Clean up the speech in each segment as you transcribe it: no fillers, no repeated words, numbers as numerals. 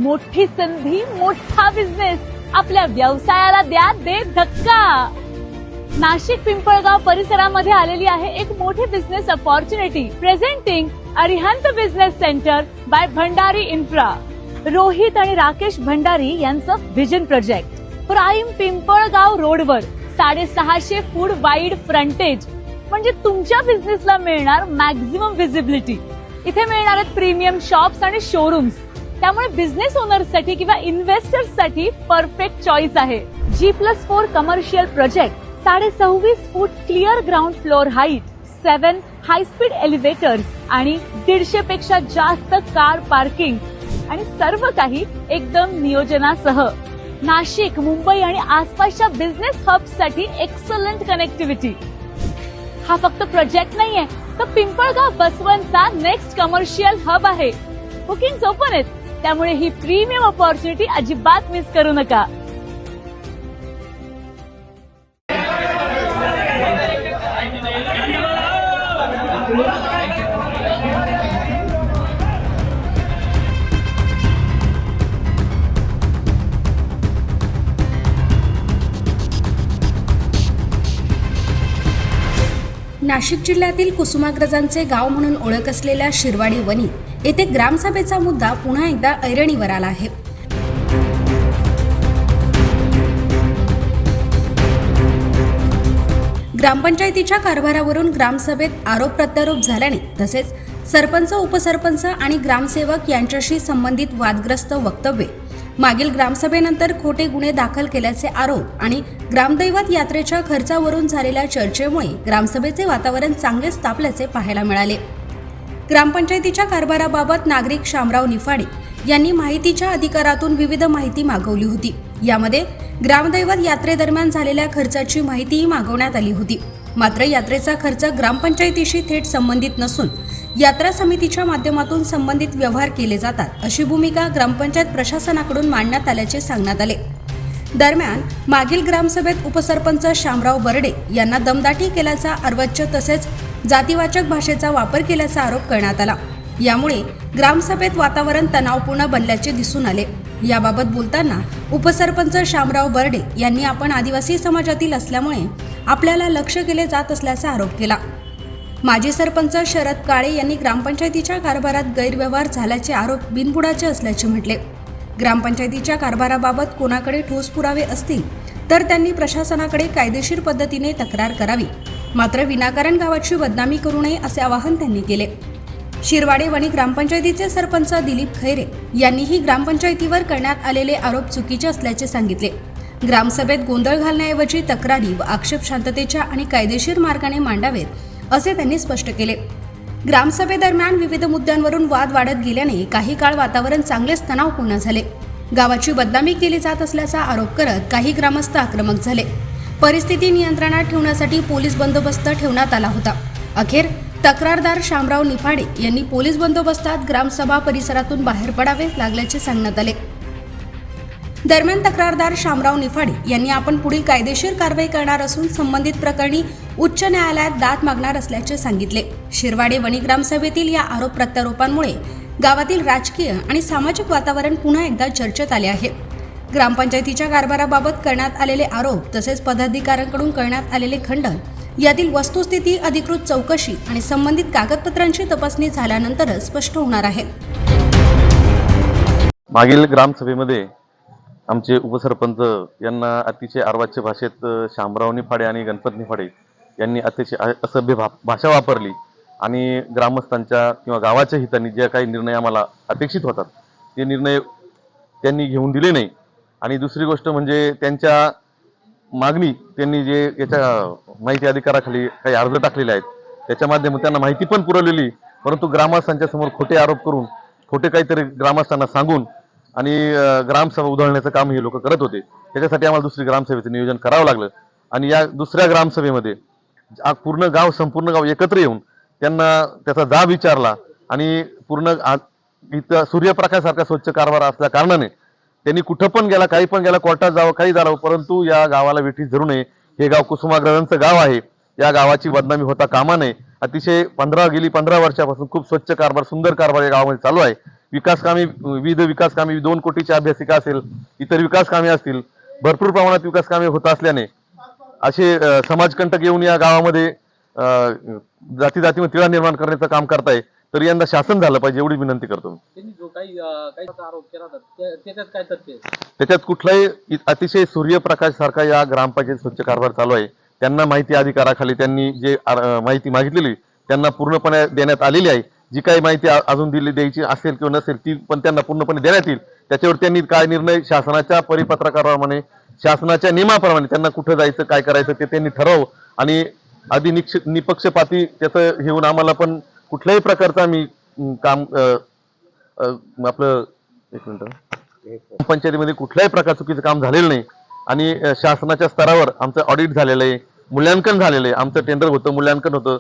मोठी संधी, मोठा बिझनेस, आपल्या व्यवसायाला द्या दे धक्का. नाशिक पिंपळगाव परिसरामध्ये आलेली आहे एक मोठी business opportunity. Presenting Arihant business centre by Bhandari Infra. Rohit आणि राकेश भंडारी यांचं व्हिजन प्रोजेक्ट. प्राईम पिंपळगाव रोडवर 650 फूट वाईड फ्रंटेज, म्हणजे तुमच्या बिझनेसला मिळणार मॅक्झिमम व्हिजिबिलिटी. इथे मिळणार आहेत प्रीमियम शॉप्स आणि शोरूम्स. त्यामुळे बिझनेस ओनर्ससाठी किंवा इन्व्हेस्टर्ससाठी परफेक्ट चॉईस आहे. G+4 commercial project, 26.5 foot clear ground floor height, 7 high speed elevators आणि 150 पेक्षा जास्त कार पार्किंग आणि सर्व काही एकदम नियोजनासह. नाशिक, मुंबई आणि आसपासच्या बिझनेस हब्ससाठी एक्सलंट कनेक्टिव्हिटी. हा फक्त प्रोजेक्ट नाहीये, तर पिंपळगाव बसवंतचा नेक्स्ट कमर्शियल हब आहे. बुकिंग ओपन आहेत, त्यामुळे ही प्रीमियम अपॉर्च्युनिटी अजिबात मिस करू नका. नाशिक जिल्ह्यातील कुसुमाग्रजांचे गाव म्हणून ओळख असलेल्या शिरवाडी वनी येथे ग्रामसभेचा मुद्दा पुन्हा एकदा ऐरणीवर आला आहे. ग्रामपंचायतीच्या कारभारावरून ग्रामसभेत आरोप प्रत्यारोप झाल्याने तसेच सरपंच, उपसरपंच आणि ग्रामसेवक यांच्याशी संबंधित वादग्रस्त वक्तव्ये, मागील ग्रामसभेनंतर खोटे गुन्हे दाखल केल्याचे आरोप आणि ग्रामदैवत यात्रेच्या खर्चावरून झालेल्या चर्चेमुळे ग्रामसभेचे वातावरण चांगलेच तापल्याचे पाहायला मिळाले. ग्रामपंचायतीच्या कारभाराबाबत नागरिक शामराव निफाडे यांनी माहितीच्या अधिकारातून विविध माहिती मागवली होती. यामध्ये ग्रामदैवत यात्रेदरम्यान झालेल्या खर्चाची माहितीही मागवण्यात आली होती. मात्र यात्रेचा खर्च ग्रामपंचायतीशी थेट संबंधित नसून यात्रा समितीच्या माध्यमातून संबंधित व्यवहार केले जातात, अशी भूमिका ग्रामपंचायत प्रशासनाकडून मांडण्यात आल्याचे सांगण्यात आले. दरम्यान मागील ग्रामसभेत उपसरपंच शामराव बर्डे यांना दमदाटी केल्याचा, अर्वाच्य तसेच जातीवाचक भाषेचा वापर केल्याचा आरोप करण्यात आला. यामुळे ग्रामसभेत वातावरण तणावपूर्ण बनल्याचे दिसून आले. याबाबत बोलताना उपसरपंच शामराव बर्डे यांनी आपण आदिवासी समाजातील असल्यामुळे आपल्याला लक्ष केले जात असल्याचा आरोप केला. माजी सरपंच शरद काळे यांनी ग्रामपंचायतीच्या कारभारात गैरव्यवहार झाल्याचे आरोप बिनबुडाचे असल्याचे म्हटले. ग्रामपंचायतीच्या कारभाराबाबत कोणाकडे ठोस पुरावे असतील तर त्यांनी प्रशासनाकडे कायदेशीर पद्धतीने तक्रार करावी, मात्र विनाकारण गावाची बदनामी करू नये असे आवाहन त्यांनी केले. शिरवाडे वणी ग्रामपंचायतीचे सरपंच दिलीप खैरे यांनीही ग्रामपंचायतीवर करण्यात आलेले आरोप चुकीचे असल्याचे सांगितले. ग्रामसभेत गोंधळ घालण्याऐवजी तक्रारी व आक्षेप शांततेच्या आणि कायदेशीर मार्गाने मांडावेत असे त्यांनी स्पष्ट केले. ग्रामसभेदरम्यान विविध मुद्द्यांवरून वाद वाढत गेल्याने काही काळ वातावरण चांगलेच तणावपूर्ण झाले. गावाची बदनामी केली जात असल्याचा आरोप करत काही ग्रामस्थ आक्रमक झाले. परिस्थिती नियंत्रणात ठेवण्यासाठी पोलीस बंदोबस्त ठेवण्यात आला होता. अखेर तक्रारदार शामराव निफाडे यांनी पोलीस बंदोबस्तात ग्रामसभा परिसरातून बाहेर पडावे लागल्याचे सांगण्यात आले. दरम्यान तक्रारदार शामराव निफाडे यांनी आपण पुढील कायदेशीर कारवाई करणार असून संबंधित प्रकरणी उच्च न्यायालयात दाद मागणार असल्याचे सांगितले. शिरवाडे वणी ग्रामसभेतील या आरोप प्रत्यारोपांमुळे गावातील राजकीय आणि सामाजिक वातावरण पुन्हा एकदा चर्चेत आले आहे. ग्रामपंचायतीच्या कारभाराबाबत करण्यात आलेले आरोप तसेच पदाधिकाऱ्यांकडून करण्यात आलेले खंडन यातील वस्तुस्थिती, अधिकृत चौकशी आणि संबंधित कागदपत्रांची तपासणी झाल्यानंतरच स्पष्ट होणार आहे. मागील ग्रामसभेमध्ये आमचे उपसरपंच यांना अतिशय अर्वाच्य भाषेत शामराव निफाडे आणि गणपत निफाडे यांनी अतिशय असभ्य भाषा वापरली आणि ग्रामस्थांच्या किंवा गावाच्या हिताने जे काही निर्णय आम्हाला अपेक्षित होतात ते निर्णय त्यांनी घेऊन दिले नाही. आणि दुसरी गोष्ट म्हणजे त्यांच्या मागणी त्यांनी जे याच्या माहिती अधिकाराखाली काही अर्ज टाकलेले आहेत त्याच्या माध्यमातून त्यांना माहिती पण पुरवलेली, परंतु ग्रामस्थांच्या समोर खोटे आरोप करून खोटे काहीतरी ग्रामस्थांना सांगून आणि ग्रामसभा उधळण्याचं काम हे लोक करत होते. त्याच्यासाठी आम्हाला दुसरी ग्रामसभेचं नियोजन करावं लागलं आणि या दुसऱ्या ग्रामसभेमध्ये संपूर्ण गाव एकत्र येऊन त्यांना त्याचा जाब विचारला आणि पूर्ण इथं सूर्यप्रकाशासारखा स्वच्छ कारभार असल्या कारणाने त्यांनी कुठं पण गेला, काही पण गेला, कोर्टात जावं, काही झालं, परंतु या गावाला वेठीस धरू नये. हे गाव कुसुमाग्रजांचं गाव आहे. या गावाची बदनामी होता कामा नये. अतिशय गेली 15 वर्षापासून खूप स्वच्छ कारभार, सुंदर कारभार या गावामध्ये चालू आहे. विकास कामे, विविध विकास कामे, 2 कोटीची अभ्यासिका असेल, इतर विकास कामे असतील, भरपूर प्रमाणात विकास कामे होत असल्याने असे समाजकंटक येऊन या गावामध्ये जाती जातीमध्ये तिढा निर्माण करण्याचं काम करताय, तर यंदा शासन झालं पाहिजे एवढी विनंती करतो मी. त्यांनी जो काही आरोप केला होता त्याच्यात काय तथ्य आहे? त्याच्यात कुठलाही अतिशय सूर्यप्रकाश सारखा या ग्रामपंचायत स्वच्छ कारभार चालू आहे. त्यांना माहिती अधिकाराखाली त्यांनी जे माहिती मागितलेली त्यांना पूर्णपणे देण्यात आलेली आहे. जी काही माहिती अजून द्यायची असेल किंवा नसेल ती पण त्यांना पूर्णपणे देण्यात येईल. त्याच्यावर त्यांनी काय निर्णय शासनाच्या परिपत्रकाप्रमाणे, शासनाच्या नियमाप्रमाणे त्यांना कुठं जायचं, काय करायचं ते त्यांनी ठरवावं आणि आधी निपक्षपाती त्याचं घेऊन आम्हाला पण कुठल्याही प्रकारचं आम्ही काम आपलं एक मिनिट पंचायतीमध्ये कुठल्याही प्रकार चुकीचं काम झालेलं नाही आणि शासनाच्या स्तरावर आमचं ऑडिट झालेलं आहे, मूल्यांकन झालेलं आहे. आमचं टेंडर होतं, मूल्यांकन होतं,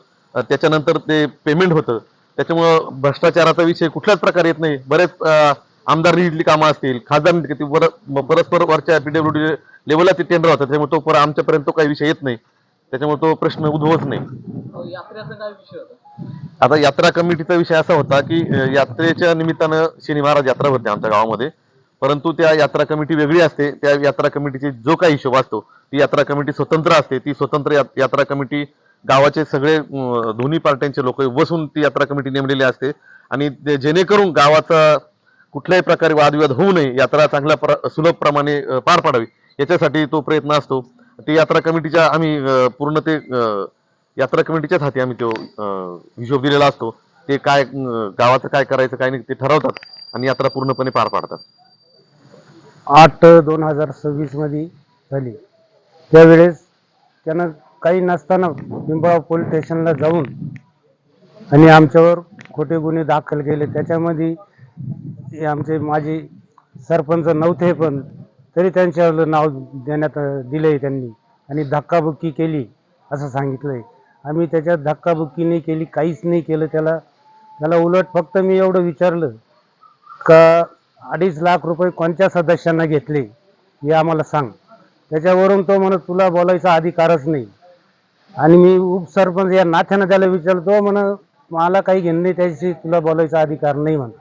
त्याच्यानंतर ते पेमेंट होतं. त्याच्यामुळं भ्रष्टाचाराचा विषय कुठल्याच प्रकारे येत नाही. बरेच आमदार निधीतली कामं असतील, खासदार परस्पर वरच्या PWD लेवलला ते टेंडर होतं, त्याच्यामुळे तो आमच्यापर्यंत तो काही विषय येत नाही, त्याच्यामुळे तो प्रश्न उद्भवत नाही. यात्रेचा काय विषय होता? आता यात्रा कमिटीचा विषय असा होता की यात्रेच्या निमित्तानं शनी महाराज यात्रा भरते आमच्या गावामध्ये, परंतु त्या यात्रा कमिटी वेगळी असते. त्या यात्रा कमिटीचे जो काही हिशोब असतो ती यात्रा कमिटी स्वतंत्र असते. ती स्वतंत्र यात्रा कमिटी गावाचे सगळे दोन्ही पार्ट्यांचे लोक बसून ती यात्रा कमिटी नेमलेली असते आणि जेणेकरून गावाचा कुठल्याही प्रकारे वादविवाद होऊ नये, यात्रा चांगल्या सुलभ प्रमाणे पार पाडावी याच्यासाठी तो प्रयत्न असतो. ती यात्रा कमिटीच्या आम्ही पूर्ण ते यात्रा कमिटीच्याच हाती आम्ही तो हिशोब दिलेला असतो. ते काय गावाचं काय करायचं काय नाही ते ठरवतात आणि यात्रा पूर्णपणे पार पाडतात. 8/2026 मध्ये झाली. त्यावेळेस त्यानं काही नसताना पिंपळगाव पोलीस स्टेशनला जाऊन आणि आमच्यावर खोटे गुन्हे दाखल केले. त्याच्यामध्ये आमचे माजी सरपंच नव्हते पण तरी त्यांच्यावर नाव दिलंय त्यांनी आणि धक्काबुक्की केली असं सांगितलंय. आम्ही त्याच्यात धक्काबुक्की नाही केली, काहीच नाही केलं. त्याला उलट फक्त मी एवढं विचारलं का 2.5 लाख रुपये कोणत्या सदस्यांना घेतले हे आम्हाला सांग. त्याच्यावरून तो म्हणत तुला बोलायचा अधिकारच नाही. आणि मी उपसरपंच या नात्यानं त्याला विचारतो म्हणत मला काही घेणं नाही त्याशी, तुला बोलायचा अधिकार नाही म्हणत.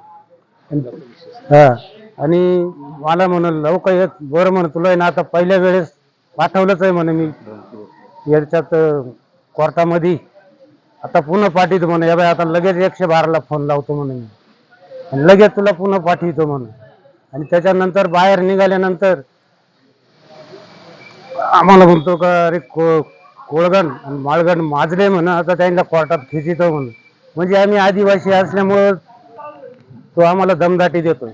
हा आणि मला म्हणलं लवकर बरं म्हण तुला ना आता पहिल्या वेळेस पाठवलंच आहे म्हणे मी याच्यात कोर्टामध्ये, आता पुन्हा पाठवतो म्हणे. या बाई आता लगेच 112ला फोन लावतो म्हणे मी आणि लगेच तुला पुन्हा पाठवतो म्हणून. आणि त्याच्यानंतर बाहेर निघाल्यानंतर आम्हाला म्हणतो का अरे कोळगण आणि माळगण माजले म्हणून आता त्यांना कोर्टात खिचितो म्हणून. म्हणजे आम्ही आदिवासी असल्यामुळं तो आम्हाला दमदाटी देतोय.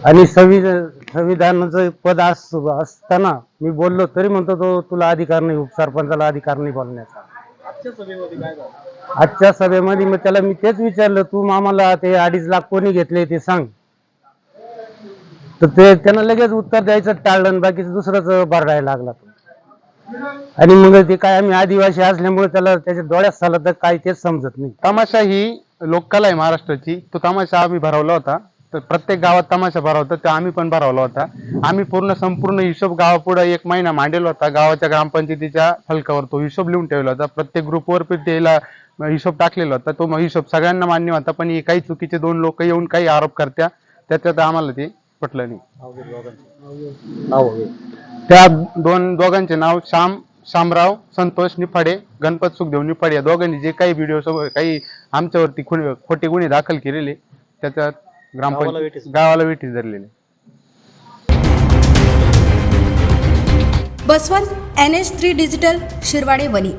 आणि संविधानाचं पद असताना मी बोललो तरी म्हणतो तो तुला अधिकार नाही, उपसरपंचाला अधिकार नाही बोलण्याचा. आजच्या सभेमध्ये काय झालं? आजच्या सभेमध्ये मग त्याला मी तेच विचारलं तू आम्हाला ते 2.5 लाख कोणी घेतले ते सांग. तर ते त्यानं लगेच उत्तर द्यायचं टाळलं आणि बाकीचं दुसरंच बरडायला लागला. आणि मग ते काय आम्ही आदिवासी असल्यामुळे त्याला त्याच्या डोळ्यात झालं तर काय तेच समजत नाही. तमाशा ही लोककला आहे महाराष्ट्राची. तो तमाशा आम्ही भरवला होता, तर प्रत्येक गावात तमाशा भरवता तो आम्ही पण भरवला होता. आम्ही संपूर्ण हिशोब गावापुढे 1 महिना मांडलेला होता. गावाच्या ग्रामपंचायतीच्या फलकावर तो हिशोब लिहून ठेवला होता. प्रत्येक ग्रुपवर त्याला हिशोब टाकलेला होता. तो हिशोब सगळ्यांना मान्य होता. पण हे काही चुकीचे 2 लोक येऊन काही आरोप करत्या, त्याच्यात आम्हाला ते पटलं नाही. त्या दोघांचे नाव शामराव संतोष निफाडे, गणपत सुखदेव निफाडे या दोघांनी जे काही व्हिडिओ काही आमच्यावरती खोटे गुन्हे दाखल केलेले त्याच्यात गावाला वेठीस धरलेले. Basavant NH3 digital Shirwade Wani.